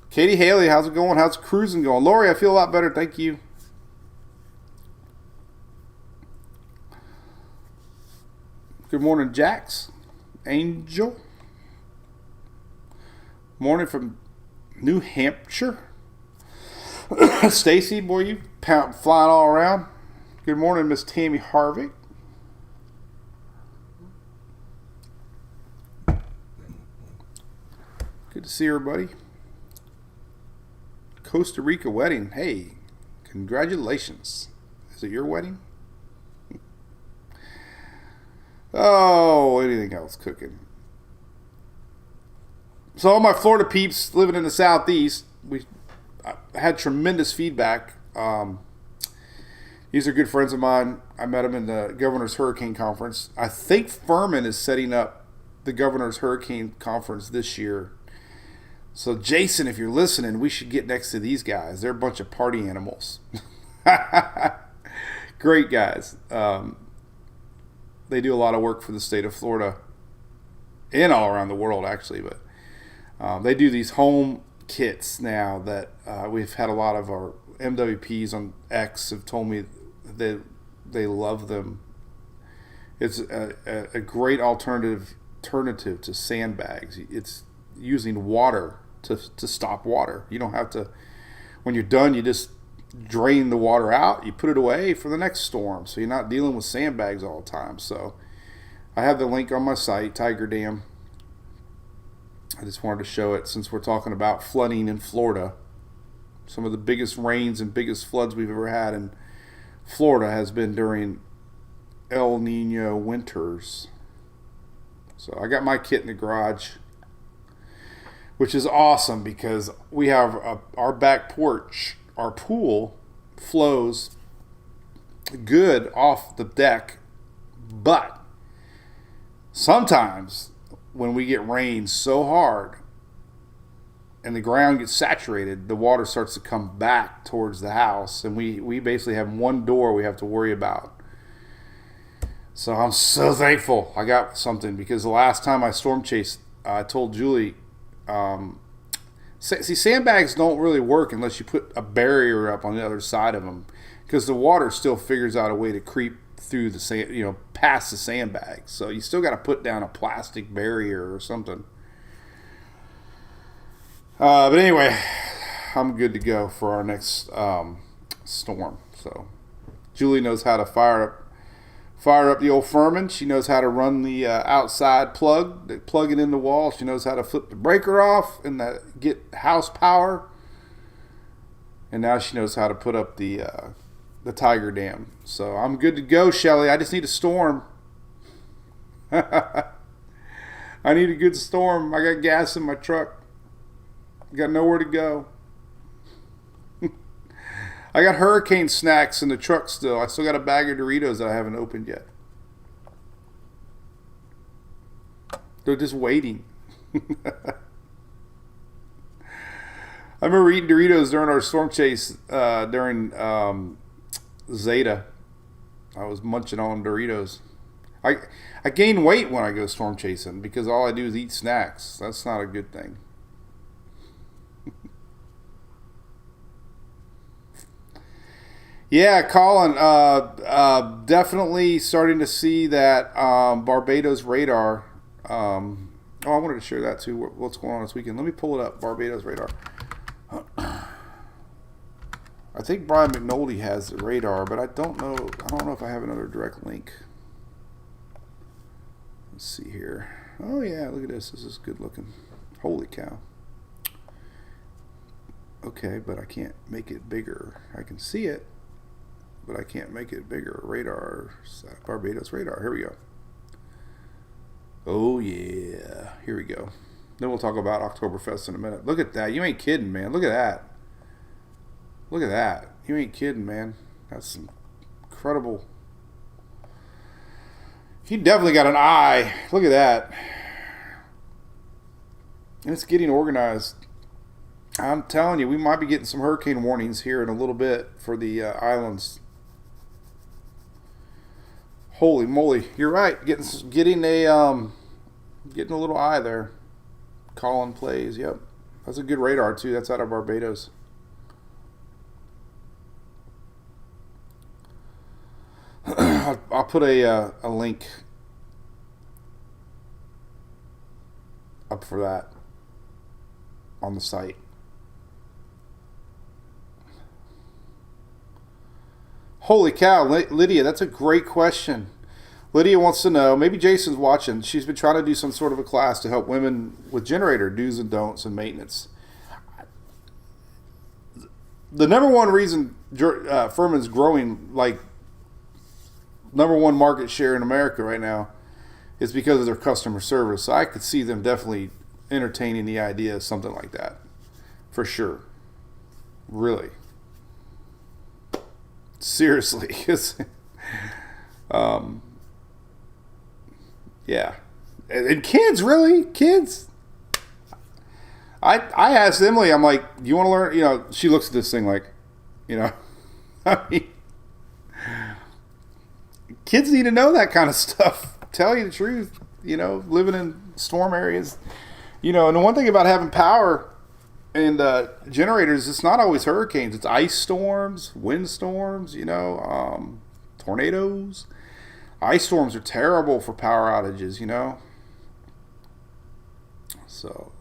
Katie Haley, how's it going? How's cruising going? Lori, I feel a lot better, thank you. Good morning, Jax. Angel. Morning from New Hampshire. Stacy, boy, you flying all around. Good morning, Miss Tammy Harvick. Good to see everybody. Costa Rica wedding. Hey, congratulations. Is it your wedding? Oh, anything else cooking? So all my Florida peeps living in the Southeast, we had tremendous feedback. These are good friends of mine. I met them in the Governor's Hurricane Conference. I think Furman is setting up the Governor's Hurricane Conference this year. So Jason, if you're listening, we should get next to these guys. They're a bunch of party animals. Great guys. They do a lot of work for the state of Florida and all around the world, actually. But they do these home kits now that we've had a lot of our MWPs on X have told me that they love them. It's a great alternative to sandbags. It's using water to stop water. You don't have to, when you're done, you just drain the water out, you put it away for the next storm, so you're not dealing with sandbags all the time. So I have the link on my site, Tiger Dam. I just wanted to show it since we're talking about flooding in Florida. Some of the biggest rains and biggest floods we've ever had in Florida has been during El Nino winters. So I got my kit in the garage, which is awesome because we have our back porch. Our pool flows good off the deck, but sometimes when we get rain so hard and the ground gets saturated, the water starts to come back towards the house, and we basically have one door we have to worry about. So I'm so thankful I got something, because the last time I storm chased, I told Julie, see, sandbags don't really work unless you put a barrier up on the other side of them, because the water still figures out a way to creep through the sand, past the sandbags. So you still got to put down a plastic barrier or something. But anyway, I'm good to go for our next storm. So Julie knows how to fire up the old Furman. She knows how to run the outside plug it in the wall. She knows how to flip the breaker off and get house power. And now she knows how to put up the Tiger Dam. So I'm good to go, Shelly. I just need a storm. I need a good storm. I got gas in my truck. Got nowhere to go. I got hurricane snacks in the truck still. I still got a bag of Doritos that I haven't opened yet. They're just waiting. I remember eating Doritos during our storm chase during Zeta. I was munching on Doritos. I gain weight when I go storm chasing because all I do is eat snacks. That's not a good thing. Yeah, Colin, definitely starting to see that Barbados radar. I wanted to share that too. What's going on this weekend? Let me pull it up. Barbados radar. I think Brian McNulty has the radar, but I don't know. I don't know if I have another direct link. Let's see here. Oh yeah, look at this. This is good looking. Holy cow. Okay, but I can't make it bigger. I can see it, but I can't make it bigger. Radar, Barbados radar. Here we go. Oh yeah, here we go. Then we'll talk about Oktoberfest in a minute. Look at that. You ain't kidding, man. Look at that. Look at that. You ain't kidding, man. That's incredible. He definitely got an eye. Look at that. And it's getting organized. I'm telling you, we might be getting some hurricane warnings here in a little bit for the islands. Holy moly, you're right. Getting a little eye there. Colin plays. Yep, that's a good radar too. That's out of Barbados. I'll put a link up for that on the site. Holy cow, Lydia, that's a great question. Lydia wants to know, maybe Jason's watching, she's been trying to do some sort of a class to help women with generator do's and don'ts and maintenance. The number one reason Furman's growing like number one market share in America right now is because of their customer service. So I could see them definitely entertaining the idea of something like that. For sure. Really. Seriously. Yeah. And kids, really? Kids? I asked Emily, I'm like, do you want to learn? She looks at this thing like, I mean, kids need to know that kind of stuff. Tell you the truth, living in storm areas. And the one thing about having power and generators, it's not always hurricanes. It's ice storms, wind storms, tornadoes. Ice storms are terrible for power outages, So,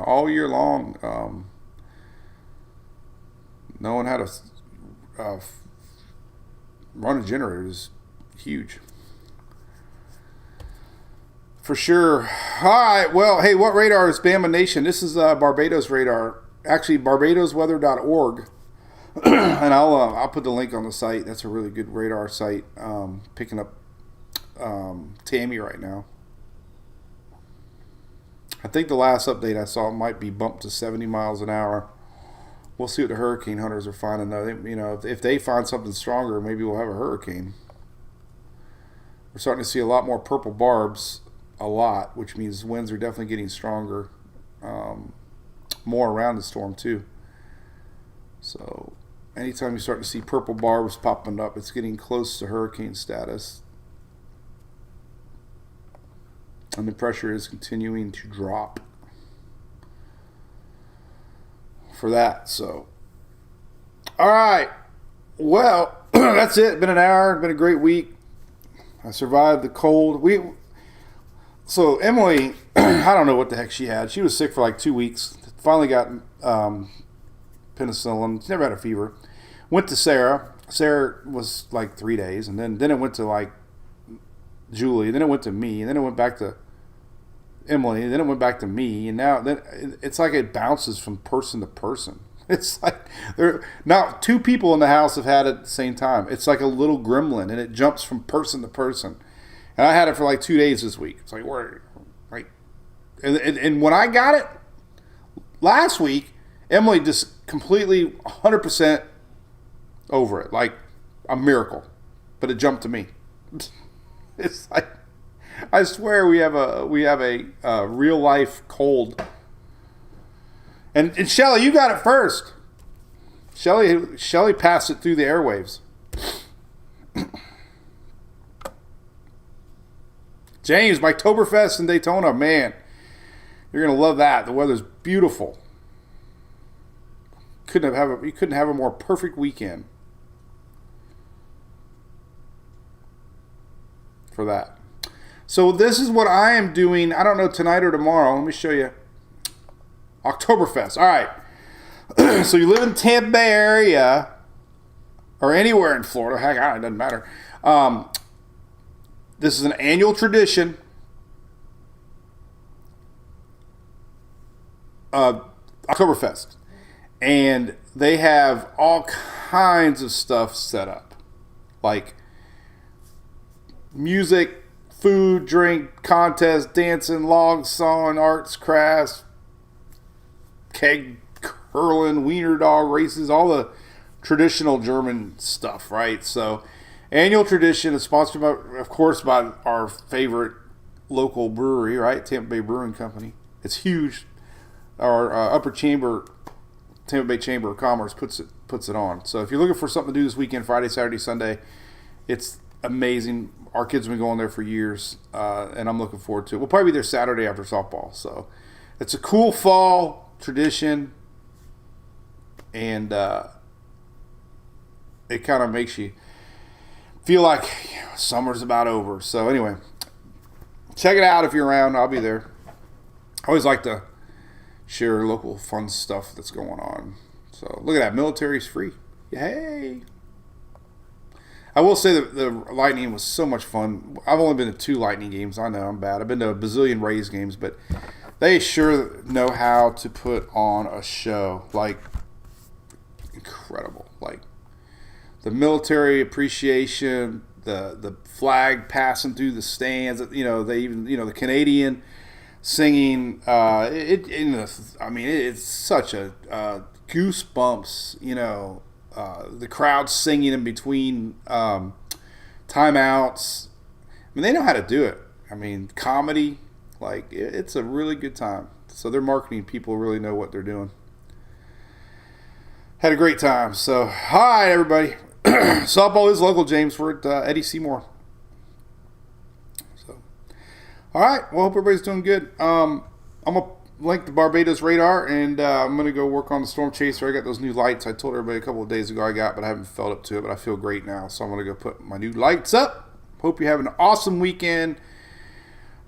all year long, knowing how to run a generator is huge. For sure. All right. Well, hey, what radar is Bama Nation? This is Barbados radar. Actually, barbadosweather.org. And I'll put the link on the site. That's a really good radar site. Picking up Tammy right now. I think the last update I saw might be bumped to 70 miles an hour. We'll see what the hurricane hunters are finding though. If they find something stronger, maybe we'll have a hurricane. We're starting to see a lot more purple barbs, a lot, which means winds are definitely getting stronger. More around the storm too. So anytime you start to see purple barbs popping up, it's getting close to hurricane status. And the pressure is continuing to drop for that. So, all right. Well, that's it. Been an hour. Been a great week. I survived the cold. So Emily, I don't know what the heck she had. She was sick for like 2 weeks. Finally got penicillin. She never had a fever. Went to Sarah. Sarah was like 3 days, and then it went to like Julie. Then it went to me, and then it went back to Emily. Then it went back to me, and now it's like it bounces from person to person. It's like now 2 people in the house have had it at the same time. It's like a little gremlin, and it jumps from person to person. And I had it for like 2 days this week. It's like, right? And when I got it last week, Emily just completely 100% over it, like a miracle. But it jumped to me. It's like, I swear we have a real life cold. And Shelly, you got it first. Shelly passed it through the airwaves. James, Oktoberfest in Daytona, man, you're gonna love that. The weather's beautiful. You couldn't have a more perfect weekend for that. So this is what I am doing. I don't know, tonight or tomorrow. Let me show you. Oktoberfest. All right. So you live in Tampa Bay area or anywhere in Florida. Heck, it doesn't matter. This is an annual tradition. Oktoberfest. And they have all kinds of stuff set up. Like music, food, drink, contest, dancing, log sawing, arts, crafts, keg curling, wiener dog races, all the traditional German stuff, right? So, annual tradition is sponsored, of course, by our favorite local brewery, right? Tampa Bay Brewing Company. It's huge. Our upper chamber, Tampa Bay Chamber of Commerce, puts it on. So, if you're looking for something to do this weekend, Friday, Saturday, Sunday, it's amazing. Our kids have been going there for years, and I'm looking forward to it. We'll probably be there Saturday after softball. So, it's a cool fall tradition, and it kind of makes you feel like summer's about over. So anyway, check it out if you're around. I'll be there. I always like to share local fun stuff that's going on. So look at that, military's free. Yay! I will say that the Lightning was so much fun. I've only been to 2 Lightning games. I know I'm bad. I've been to a bazillion Rays games, but they sure know how to put on a show. Like, incredible. Like, the military appreciation, the flag passing through the stands, they even, the Canadian singing. It's such a goosebumps, the crowd singing in between timeouts. I mean, they know how to do it. I mean, comedy. Like, it's a really good time. So their marketing people really know what they're doing. Had a great time. So, hi, everybody. Softball is local, James. We're at Eddie Seymour. So, all right. Well, hope everybody's doing good. I'm going to link the Barbados radar, and I'm going to go work on the Storm Chaser. I got those new lights I told everybody a couple of days ago I got, but I haven't felt up to it, but I feel great now. So I'm going to go put my new lights up. Hope you have an awesome weekend.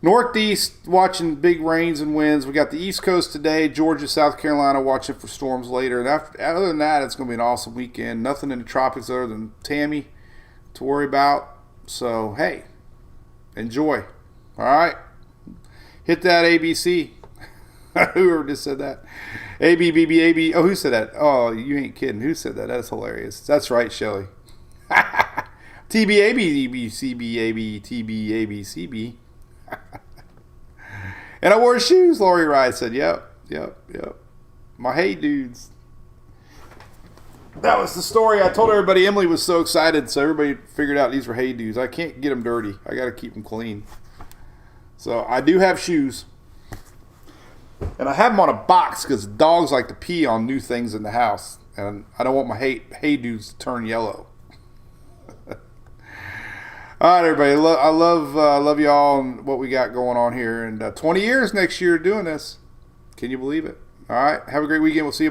Northeast watching big rains and winds. We got the East Coast today, Georgia, South Carolina watching for storms later. And other than that, it's going to be an awesome weekend. Nothing in the tropics other than Tammy to worry about. So, hey, enjoy. All right? Hit that ABC. Whoever just said that. A-B-B-B-A-B. Oh, who said that? Oh, you ain't kidding. Who said that? That's hilarious. That's right, Shelly. T-B-A-B-C-B-A-B-T-B-A-B-C-B. And I wore shoes, Lori Rye said. Yep. My hey dudes. That was the story. I told everybody Emily was so excited, so everybody figured out these were hey dudes. I can't get them dirty. I got to keep them clean. So I do have shoes. And I have them on a box because dogs like to pee on new things in the house. And I don't want my hey dudes to turn yellow. All right, everybody. I love y'all and what we got going on here. And 20 years next year doing this. Can you believe it? All right. Have a great weekend. We'll see you.